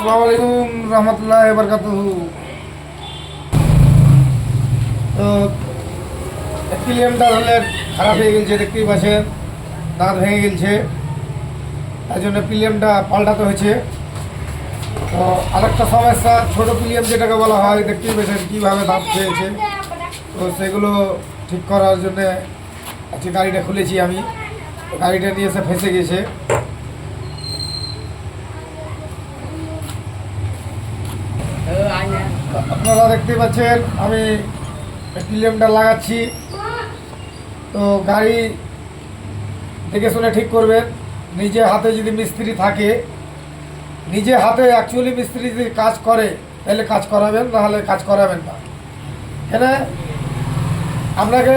আসসালামু আলাইকুম রহমতুল্লাহি বারাকাতুহু। তো পিলিয়ামটা হলে খারাপ হয়ে গেছে, দেখতেই পাচ্ছেন দাঁত ভেঙে গেছে, তাই জন্য পিলিয়ামটা পাল্টাতে হয়েছে। তো আরেকটা সমস্যা, ছোট পিলিয়াম যেটাকে বলা হয়, দেখতেই পাচ্ছেন কীভাবে দাঁত খেয়েছে। তো সেগুলো ঠিক করার জন্যে আজকে গাড়িটা খুলেছি আমি। গাড়িটা নিয়ে এসে ফেঁসে গেছে। আপনারা দেখতে পাচ্ছেন আমি পিলিয়ামটা লাগাচ্ছি। তো গাড়ি দেখে শুনে ঠিক করবেন। নিজে হাতে যদি মিস্ত্রি থাকে, নিজে হাতে অ্যাকচুয়ালি মিস্ত্রি যদি কাজ করে তাহলে কাজ করাবেন, নাহলে কাজ করাবেন না। এখানে আপনাকে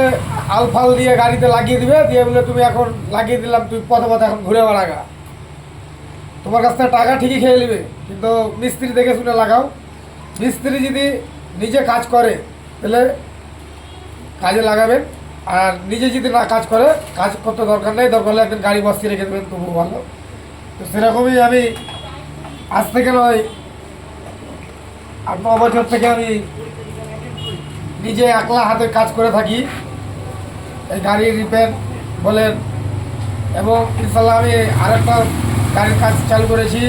আলফাল দিয়ে গাড়িতে লাগিয়ে দিবে, দিয়ে বলে তুমি এখন লাগিয়ে দিলাম, তুই পথে পথে এখন ঘুরে বেড়াগা। তোমার কাছ থেকে টাকা ঠিকই খেয়ে নেবে, কিন্তু মিস্ত্রি দেখে শুনে লাগাও। মিস্ত্রি যদি নিজে কাজ করে তাহলে কাজে লাগাবেন, আর নিজে যদি না কাজ করে কাজ করতে দরকার নেই, দরকার হলে একদিন গাড়ি বসিয়ে রেখে দেবেন, তবু ভালো। তো সেরকমই আমি আজ থেকে নয় 8-9 বছর থেকে আমি নিজে একলা হাতে কাজ করে থাকি, এই গাড়ির রিপেয়ার বলেন। এবং ইনশাল্লাহ আমি আরেকটা গাড়ির কাজ চালু করেছি,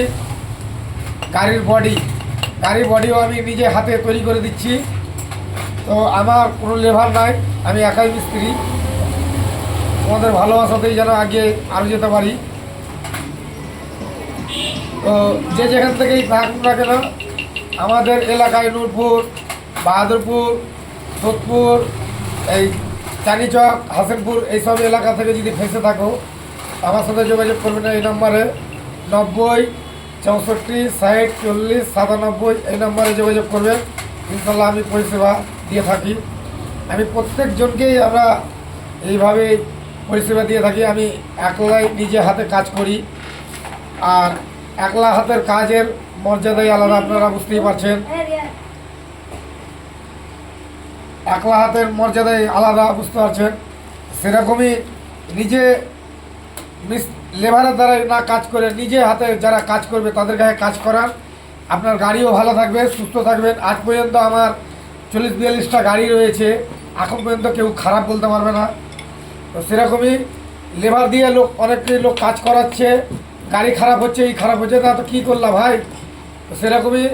গাড়ির বডিও আমি নিজে হাতে তৈরি করে দিচ্ছি। তো আমার কোনো লেবার নাই, আমি একাই মিস্ত্রি। তোমাদের ভালোবাসাতেই যেন আগে আরও যেতে পারি। তো যে যেখান থেকেই থাকুন না কেন, আমাদের এলাকায় নূরপুর, বাহাদুরপুর, সোদপুর, এই চাঁদনীচক, হাসিনপুর, এইসব এলাকা থেকে যদি ফেঁসে থাকো, আমার সাথে যোগাযোগ করবেন এই নম্বরে 90 64 60 40 97। এই নম্বরে যোগাযোগ করবেন। ইনশাল্লাহ আমি পরিষেবা দিয়ে থাকি। আমি প্রত্যেকজনকেই আমরা এইভাবে পরিষেবা দিয়ে থাকি। আমি একলাই নিজে হাতে কাজ করি, আর একলা হাতের কাজের মর্যাদাই আলাদা, আপনারা বুঝতেই পারছেন। একলা হাতের মর্যাদাই আলাদা, বুঝতে পারছেন। সেরকমই নিজে লেবারের দ্বারা না কাজ করে নিজে হাতে যারা কাজ করবে তাদের গায়ে কাজ করার, আপনার গাড়িও ভালো থাকবে, সুস্থ থাকবেন। আজ পর্যন্ত আমার 40-42টা গাড়ি রয়েছে, এখন পর্যন্ত কেউ খারাপ বলতে পারবে না। তো সেরকমই লেবার দিয়ে অনেকেই লোক কাজ করাচ্ছে, গাড়ি খারাপ হচ্ছে, এই খারাপ হচ্ছে, না তো কী করলা ভাই। তো সেরকমই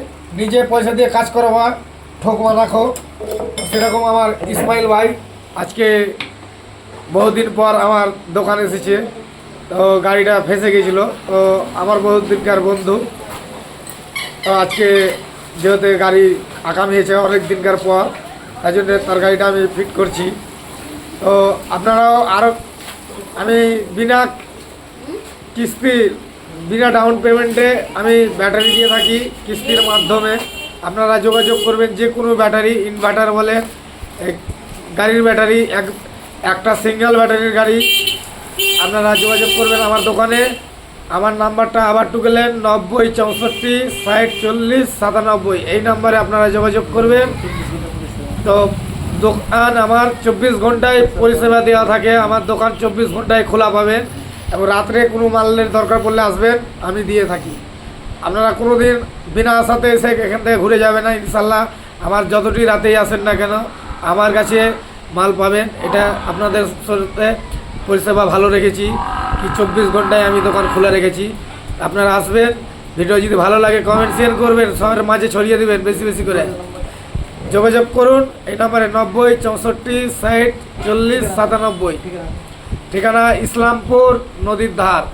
নিজে পয়সা দিয়ে কাজ করো, ঠকমা রাখো। সেরকম আমার ইসমাইল ভাই আজকে বহুদিন পর আমার দোকানে এসেছে। তো গাড়িটা ফেঁসে গেছিলো, তো আমার বহুদিনকার বন্ধু। তো আজকে যেহেতু গাড়ি আগামী হয়েছে অনেক দিনকার পর, তাই জন্য তার গাড়িটা আমি ফিট করছি। তো আপনারাও আরও, আমি বিনা কিস্তি, বিনা ডাউন পেমেন্টে আমি ব্যাটারি দিয়ে থাকি কিস্তির মাধ্যমে। আপনারা যোগাযোগ করবেন, যে কোনো ব্যাটারি, ইনভার্টার বলে, গাড়ির ব্যাটারি, একটা সিঙ্গেল ব্যাটারির গাড়ি, আপনারা যোগাযোগ করবেন আমার দোকানে। আমার নাম্বারটা আবার টুকেলেন 90 64 60 40 97। এই নাম্বারে আপনারা যোগাযোগ করবেন। তো দোকান আমার 24 ঘন্টায় পরিষেবা দেওয়া থাকে। আমার দোকান 24 ঘন্টায় খোলা পাবেন, এবং রাত্রে কোনো মালের দরকার পড়লে আসবেন, আমি দিয়ে থাকি। আপনারা কোনো দিন বিনা আশাতে এসে এখান থেকে ঘুরে যাবে না। ইনশাল্লাহ আমার যতটি রাতেই আসেন না কেন, আমার কাছে মাল পাবেন। এটা আপনাদের সাথে পরিষেবা ভালো রেখেছি, কি 24 ঘন্টায় আমি দোকান খোলা রেখেছি। আপনারা আসবেন, ভিডিও যদি ভালো লাগে কমেন্ট শেয়ার করবেন, সবার মাঝে ছড়িয়ে দেবেন বেশি বেশি করে। যোগাযোগ করুন এই নম্বরে 90 64 60 40 97। ঠিকানা ইসলামপুর, নদীর ধার।